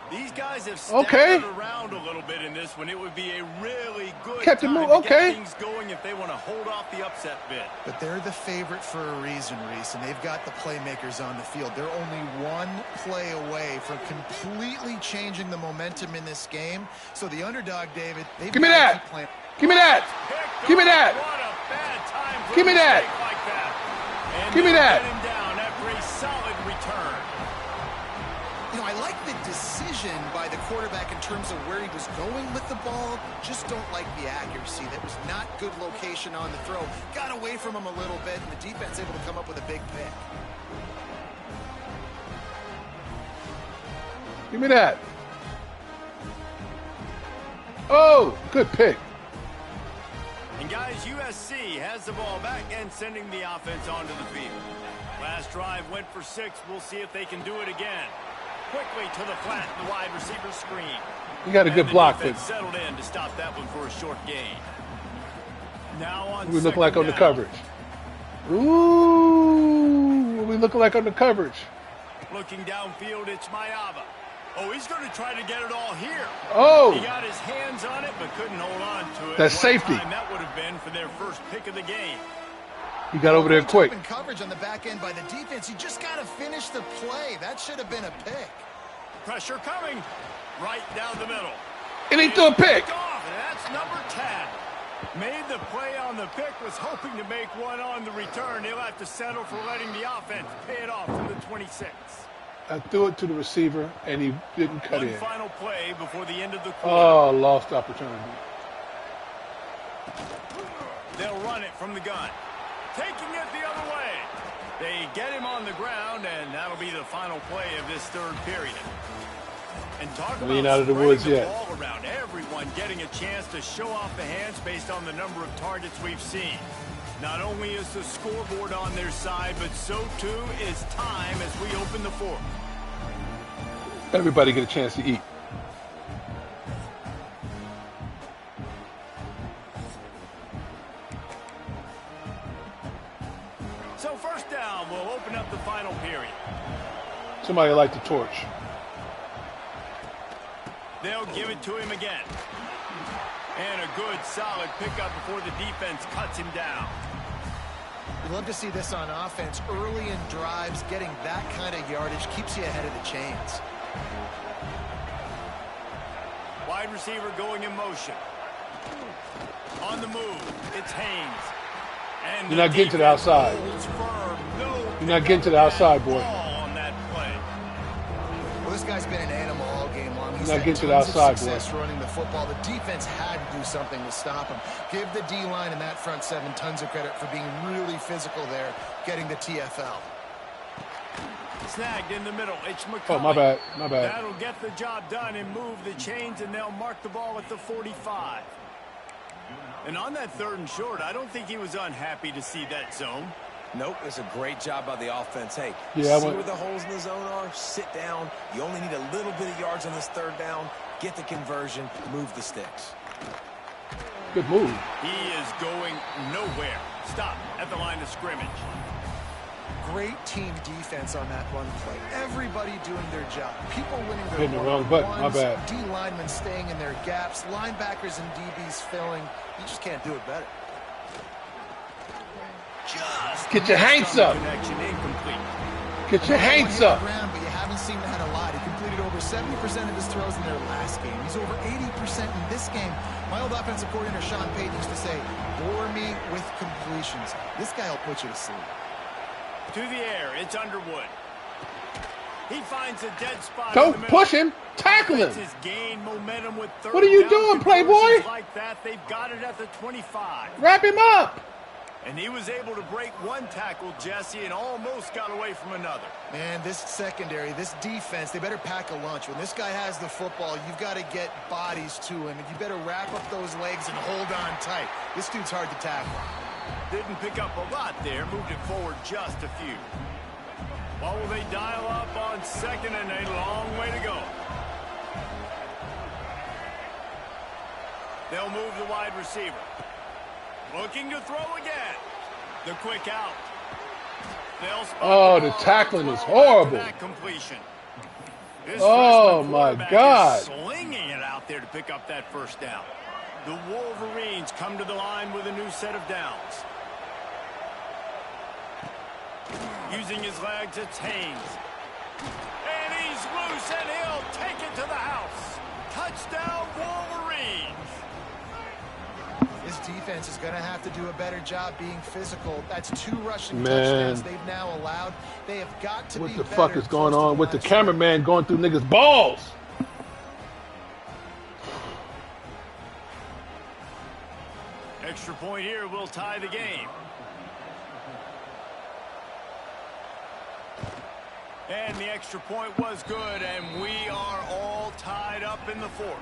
These guys have stepped it around a little bit in this one. It would be a really good Kept him time to get things going if they want to hold off the upset bid. But they're the favorite for a reason, Reese, and they've got the playmakers on the field. They're only one play away from completely changing the momentum in this game. So the underdog, David, they've Give me that. Give me that. Give me that. What a bad time for Give me that. like that. And Give me that. Get him down after a solid return. You know, I like the decision by the quarterback in terms of where he was going with the ball. Just don't like the accuracy. That was not good location on the throw. Got away from him a little bit, and the defense able to come up with a big pick. Give me that. Oh, good pick. And guys, USC has the ball back and sending the offense onto the field. Last drive went for 6. We'll see if they can do it again. Quickly to the flat, the wide receiver screen. You got a good block, but settled in to stop that one for a short gain. Now on we look like on the coverage. Ooh, what we look like on the coverage. Looking downfield, it's Mayava. Oh, he's going to try to get it all here. Oh, he got his hands on it, but couldn't hold on to it. That's safety. That would have been for their first pick of the game. He got over there quick. Open coverage on the back end by the defense. You just got to finish the play. That should have been a pick. Pressure coming right down the middle. And he threw a pick. Off, and that's number 10. Made the play on the pick, was hoping to make one on the return. He'll have to settle for letting the offense pay it off from the 26. I threw it to the receiver, and he didn't cut in. One final play before the end of the quarter. Oh, lost opportunity. They'll run it from the gun. Taking it the other way. They get him on the ground, and that'll be the final play of this third period. And talk about out of the woods spreading yet. the ball around. Everyone getting a chance to show off the hands based on the number of targets we've seen. Not only is the scoreboard on their side, but so too is time as we open the fourth. Everybody get a chance to eat. So first down, we'll open up the final period. Somebody light the torch. They'll give it to him again. And a good, solid pickup before the defense cuts him down. We'd love to see this on offense. Early in drives, getting that kind of yardage keeps you ahead of the chains. Wide receiver going in motion. On the move, it's Haynes. And You're not getting to the outside. You're not getting to the outside, boy. On that guy's been an animal all game long. He's not had getting to the tons of outside, success boy. running the football. The defense had to do something to stop him. Give the D-line and that front seven tons of credit for being really physical there, getting the TFL. Snagged in the middle. It's McCullough. Oh, my bad. My bad. That'll get the job done and move the chains, and they'll mark the ball at the 45. And on that 3rd and short, I don't think he was unhappy to see that zone. Nope, it's a great job by the offense. Hey, yeah, see where the holes in the zone are, sit down. You only need a little bit of yards on this 3rd down. Get the conversion, move the sticks. Good move. He is going nowhere. Stop at the line of scrimmage. Great team defense on that run play. Everybody doing their job. People winning their Hitting the wrong button. My bad. D linemen staying in their gaps. Linebackers and DBs filling. You just can't do it better. Just get your hands up. Connection incomplete. Get your hands up. Around, but you haven't seen that a lot. He completed over 70% of his throws in their last game. He's over 80% in this game. My old offensive coordinator Sean Payton used to say, "Bore me with completions." This guy will put you to sleep. To the air, it's Underwood. He finds a dead spot. Don't push him. Tackle him. His gain momentum with What are you doing, Playboy? Like that, they've got it at the 25. Wrap him up. And he was able to break one tackle, Jesse, and almost got away from another. Man, this secondary, this defense, they better pack a lunch. When this guy has the football, you've got to get bodies to him, and you better wrap up those legs and hold on tight. This dude's hard to tackle. Didn't pick up a lot there, moved it forward just a few. What will they dial up on 2nd and a long way to go? They'll move the wide receiver. Looking to throw again. The quick out. Oh, the tackling is horrible. Completion. Oh, my God. Slinging it out there to pick up that 1st down. The Wolverines come to the line with a new set of downs. Using his legs, it's Haynes. And he's loose, and he'll take it to the house. Touchdown, Wolverines. This defense is going to have to do a better job being physical. That's 2 rushing touchdowns they've now allowed. They have got to be better. What the fuck is going on with the cameraman going through niggas' balls? Extra point here will tie the game. And the extra point was good, and we are all tied up in the 4th.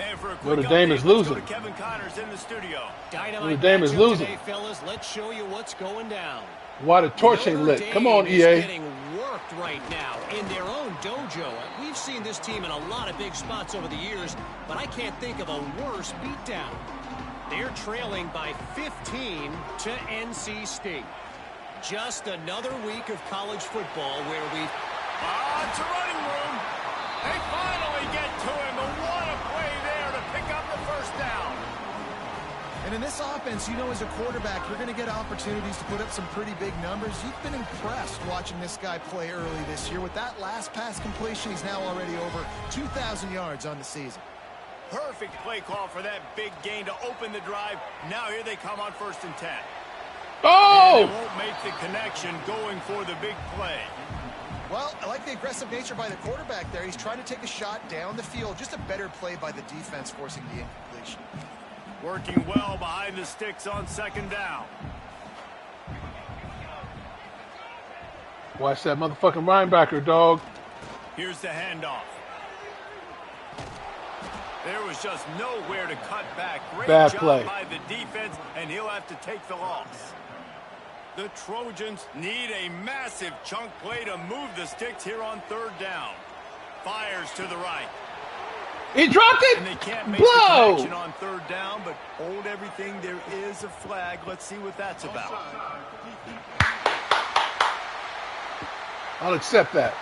And for a quick Notre Dame is losing. Let's go to Kevin Connors in the studio. Dynamite Notre Dame is losing. Today, fellas. Let's show you what's going down. Why the torch ain't lit? Come on, EA. Is getting worked right now in their own dojo. We've seen this team in a lot of big spots over the years, but I can't think of a worse beatdown. They're trailing by 15 to NC State. Just another week of college football where we... It's a running room. They finally get to him, but what a play there to pick up the 1st down. And in this offense, you know, as a quarterback, you're going to get opportunities to put up some pretty big numbers. You've been impressed watching this guy play early this year. With that last pass completion, he's now already over 2,000 yards on the season. Perfect play call for that big gain to open the drive. Now here they come on 1st and 10. Oh! And they won't make the connection going for the big play. Well, I like the aggressive nature by the quarterback there. He's trying to take a shot down the field. Just a better play by the defense forcing the incompletion. Working well behind the sticks on 2nd down. Watch that motherfucking linebacker, dog. Here's the handoff. There was just nowhere to cut back. Great Bad job play by the defense, and he'll have to take the loss. The Trojans need a massive chunk play to move the sticks here on 3rd down. Fires to the right. He dropped it. And they can't make Blow. the connection on 3rd down, but hold everything. There is a flag. Let's see what that's about. I'll accept that.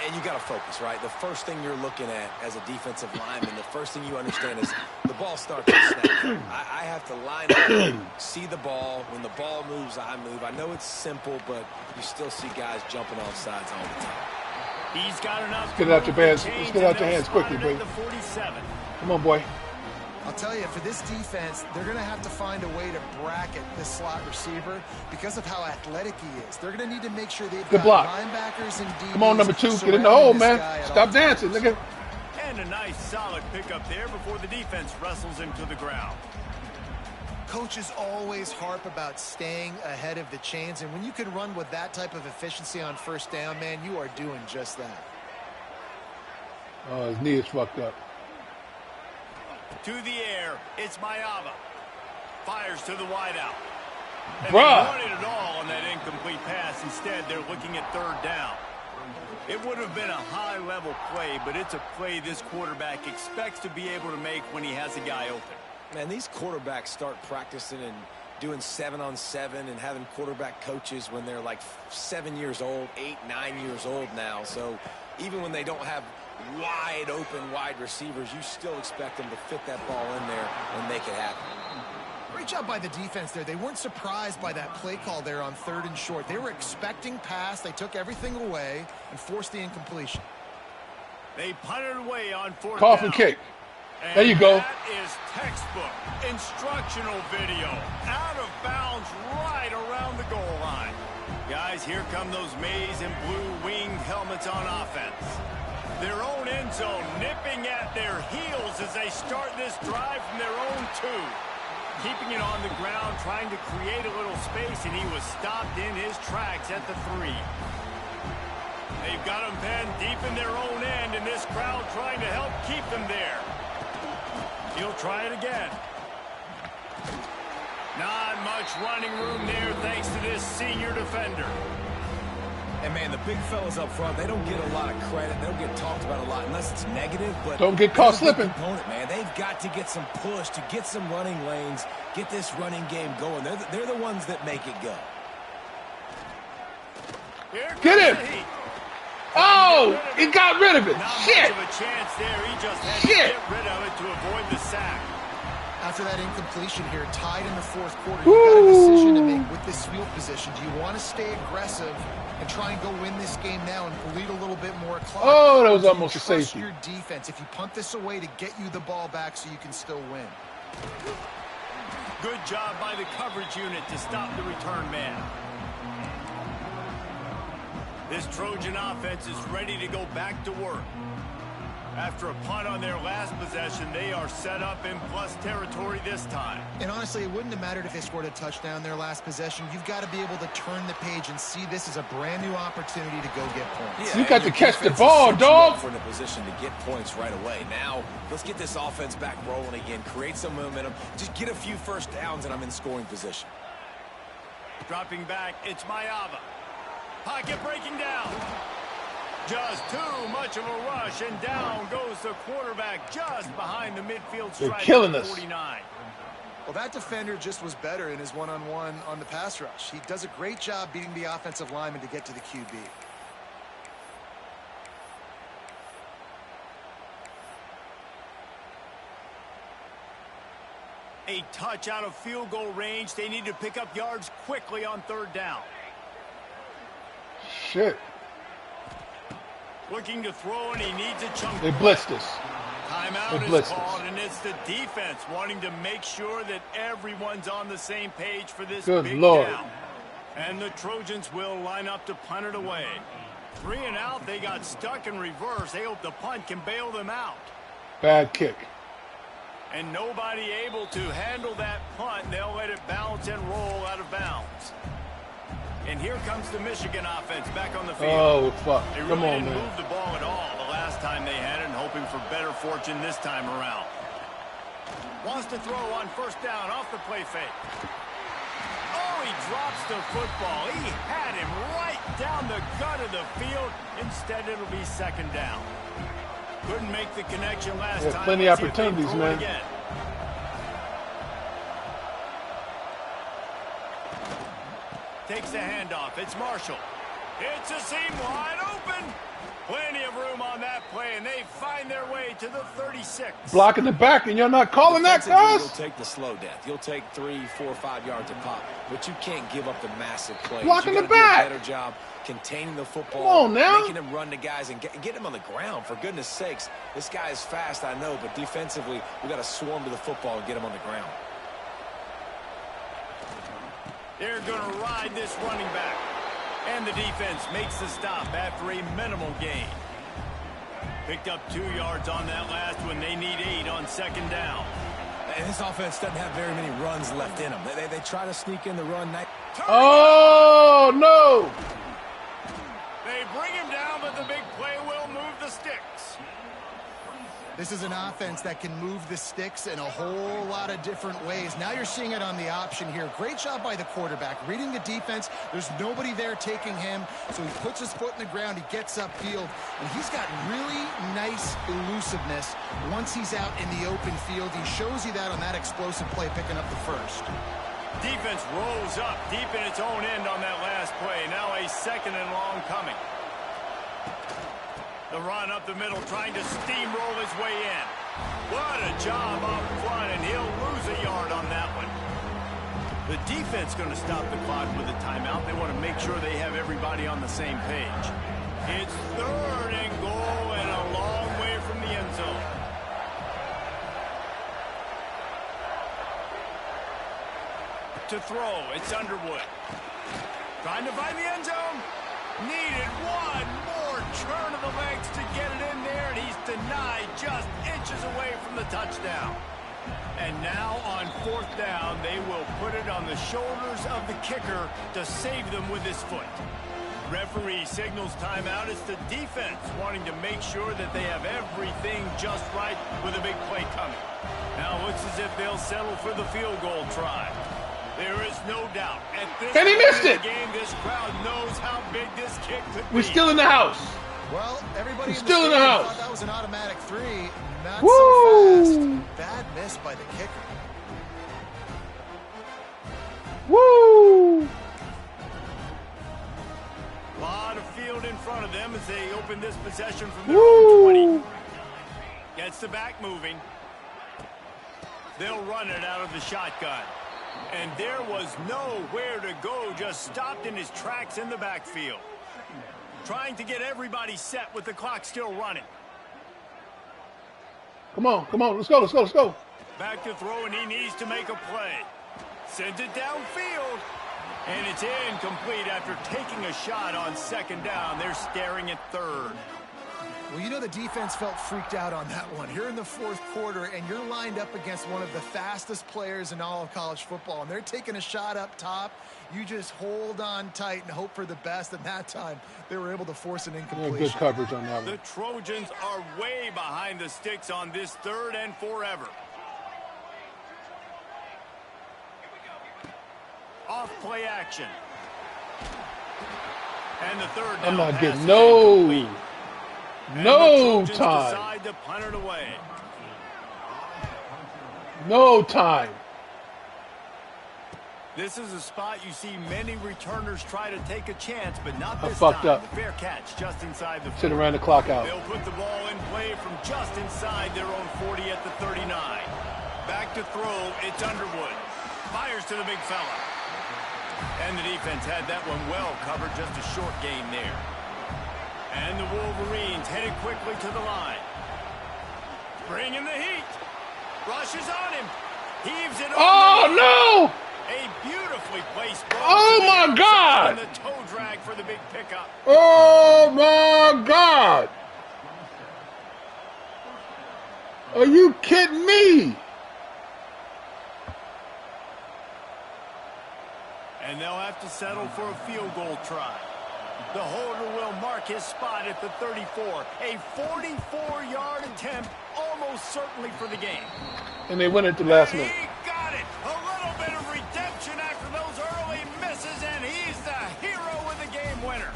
And you got to focus, right? The first thing you're looking at as a defensive lineman, the first thing you understand is the ball starts to snap. I have to line up, see the ball. When the ball moves, I move. I know it's simple, but you still see guys jumping off sides all the time. He's got enough. Let's get it out your hands. Let's get it out your hands quickly, baby. Come on, boy. I'll tell you, for this defense, they're going to have to find a way to bracket this slot receiver because of how athletic he is. They're going to need to make sure they've got linebackers and DBs. Come on, number 2. Get in the hole, man. Stop dancing, nigga. And a nice, solid pickup there before the defense wrestles him to the ground. Coaches always harp about staying ahead of the chains, and when you can run with that type of efficiency on first down, man, you are doing just that. Oh, his knee is fucked up. To the air, it's Mayava. Fires to the wideout. And Bruh. they wanted it all on that incomplete pass. Instead, they're looking at third down. It would have been a high-level play, but it's a play this quarterback expects to be able to make when he has a guy open. Man, these quarterbacks start practicing and doing 7-on-7 and having quarterback coaches when they're like 7 years old, 8, 9 years old now. So even when they don't have wide open wide receivers, you still expect them to fit that ball in there and make it happen. Great job by the defense there. They weren't surprised by that play call there on 3rd and short. They were expecting pass. They took everything away and forced the incompletion. They punted away on 4th Coffin down. kick. And there you go. That is textbook instructional video. Out of bounds right around the goal line. Guys, here come those maize and blue winged helmets on offense. Their own end zone nipping at their heels as they start this drive from their own 2. Keeping it on the ground, trying to create a little space, and he was stopped in his tracks at the 3. They've got him pinned deep in their own end, and this crowd trying to help keep them there. He'll try it again. Not much running room there thanks to this senior defender. And, man, the big fellas up front, they don't get a lot of credit. They don't get talked about a lot unless it's negative. But don't get caught slipping. Component, man. They've got to get some push, to get some running lanes, get this running game going. They're the ones that make it go. Get him! Oh, he got rid of it. Not Shit. much of a chance there. He just had to get rid of it to avoid the sack. After that incompletion here, tied in the 4th quarter, you've got a decision to make with this field position. Do you want to stay aggressive and try and go win this game now and bleed a little bit more clock? Oh, that was almost a safety. Your defense, if you punt this away, to get you the ball back so you can still win. Good job by the coverage unit to stop the return man. This Trojan offense is ready to go back to work. After a punt on their last possession, they are set up in plus territory this time. And honestly, it wouldn't have mattered if they scored a touchdown their last possession. You've got to be able to turn the page and see this as a brand new opportunity to go get points. Yeah, you got to catch the ball, dog. For in a position to get points right away. Now, let's get this offense back rolling again. Create some momentum. Just get a few first downs, and I'm in scoring position. Dropping back, it's Mayava. Pocket breaking down. Just too much of a rush, and down goes the quarterback just behind the midfield stripe. They're killing us. 49. Well, that defender just was better in his one-on-one on the pass rush. He does a great job beating the offensive lineman to get to the QB. A touch out of field goal range. They need to pick up yards quickly on 3rd down. Shit. Looking to throw, and he needs a chunk. They blitzed us. Timeout is called, and it's the defense wanting to make sure that everyone's on the same page for this big down. And the Trojans will line up to punt it away. 3 and out, they got stuck in reverse. They hope the punt can bail them out. Bad kick. And nobody able to handle that punt. They'll let it bounce and roll out of bounds. And here comes the Michigan offense back on the field. Oh, fuck. They really Come on, didn't man. move the ball at all the last time they had it, and hoping for better fortune this time around. Wants to throw on 1st down off the play fake. Oh, he drops the football. He had him right down the gut of the field. Instead, it'll be 2nd down. Couldn't make the connection last time. Plenty of opportunities, man. Again. Takes the handoff. It's Marshall. It's a seam wide open. Plenty of room on that play, and they find their way to the 36. Blocking the back, and you're not calling that, guys? You'll take the slow death. You'll take 3, 4, 5 yards a pop, but you can't give up the massive plays. Blocking you the back. Do a better job containing the football. Come on now. Making him run the guys and get him on the ground. For goodness sakes, this guy is fast, I know, but defensively, we got to swarm to the football and get him on the ground. They're going to ride this running back. And the defense makes the stop after a minimal gain. Picked up 2 yards on that last one. They need 8 on second down. And this offense doesn't have very many runs left in them. They try to sneak in the run. Oh, no. They bring him down, but the big play will move the sticks. This is an offense that can move the sticks in a whole lot of different ways. Now you're seeing it on the option here. Great job by the quarterback. Reading the defense, there's nobody there taking him, so he puts his foot in the ground, he gets upfield, and he's got really nice elusiveness once he's out in the open field. He shows you that on that explosive play, picking up the first. Defense rolls up deep in its own end on that last play. Now a second and long coming. The run up the middle, trying to steamroll his way in. What a job up front, and he'll lose a yard on that one. The defense going to stop the clock with a timeout. They want to make sure they have everybody on the same page. It's 3rd and goal and a long way from the end zone. To throw, it's Underwood. Trying to find the end zone. Needed one more turn of the legs to get it in there, and he's denied just inches away from the touchdown. And now on 4th down, they will put it on the shoulders of the kicker to save them with his foot. Referee signals timeout. It's the defense wanting to make sure that they have everything just right with a big play coming. Now it looks as if they'll settle for the field goal try. There is no doubt. At this And he missed it. Game, this crowd knows how big this kick could be. We're still in the house. Well, everybody still in the house. thought that was an automatic 3. Not Woo! so fast. Bad miss by the kicker. Woo! A lot of field in front of them as they open this possession from their own 20. Gets the back moving. They'll run it out of the shotgun. And there was nowhere to go, just stopped in his tracks in the backfield. Trying to get everybody set with the clock still running. Come on, let's go, let's go, let's go. Back to throw, and he needs to make a play. Sends it downfield. And it's incomplete after taking a shot on second down. They're staring at 3rd. Well, you know the defense felt freaked out on that one. Here in the 4th quarter, and you're lined up against one of the fastest players in all of college football, and they're taking a shot up top. You just hold on tight and hope for the best, and that time they were able to force an incompletion. Good coverage on that one. The Trojans are way behind the sticks on this 3rd and forever. Off play action. And the 3rd down I'm not pass getting is no incomplete. And no the Trojans time. decide to punt it away. No time. This is a spot you see many returners try to take a chance, but not I this fucked time. up. The fair catch just inside the 40. Should have ran the clock out. They'll put the ball in play from just inside their own 40 at the 39. Back to throw, it's Underwood. Fires to the big fella. And the defense had that one well covered, just a short gain there. And the Wolverines headed quickly to the line. Bringing the heat. Rushes on him. Heaves it over. Oh, no! A beautifully placed ball. Oh, my God! And the toe drag for the big pickup. Oh, my God! Are you kidding me? And they'll have to settle for a field goal try. The holder will mark his spot at the 34. A 44-yard attempt, almost certainly for the game. And they win it the last minute. He got it. A little bit of redemption after those early misses, and he's the hero with the game winner.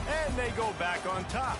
And they go back on top.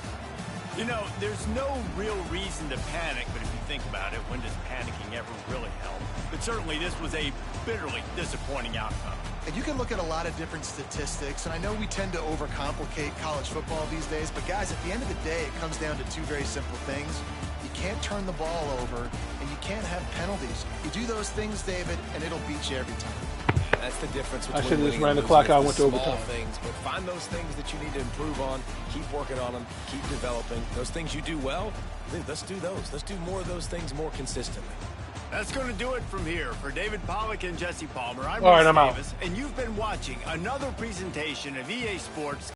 You know, there's no real reason to panic, but if you think about it, when does panicking ever really help? But certainly this was a bitterly disappointing outcome. And you can look at a lot of different statistics, and I know we tend to overcomplicate college football these days, but guys, at the end of the day, it comes down to two very simple things. You can't turn the ball over, and you can't have penalties. You do those things, David, and it'll beat you every time. That's the difference I between should have just winning ran and the clock losing. out and went to It's the overtime. small things, but find those things that you need to improve on. Keep working on them. Keep developing. Those things you do well, dude, let's do those. Let's do more of those things more consistently. That's going to do it from here. For David Pollack and Jesse Palmer, I'm All right, Reese I'm out. Davis, and you've been watching another presentation of EA Sports.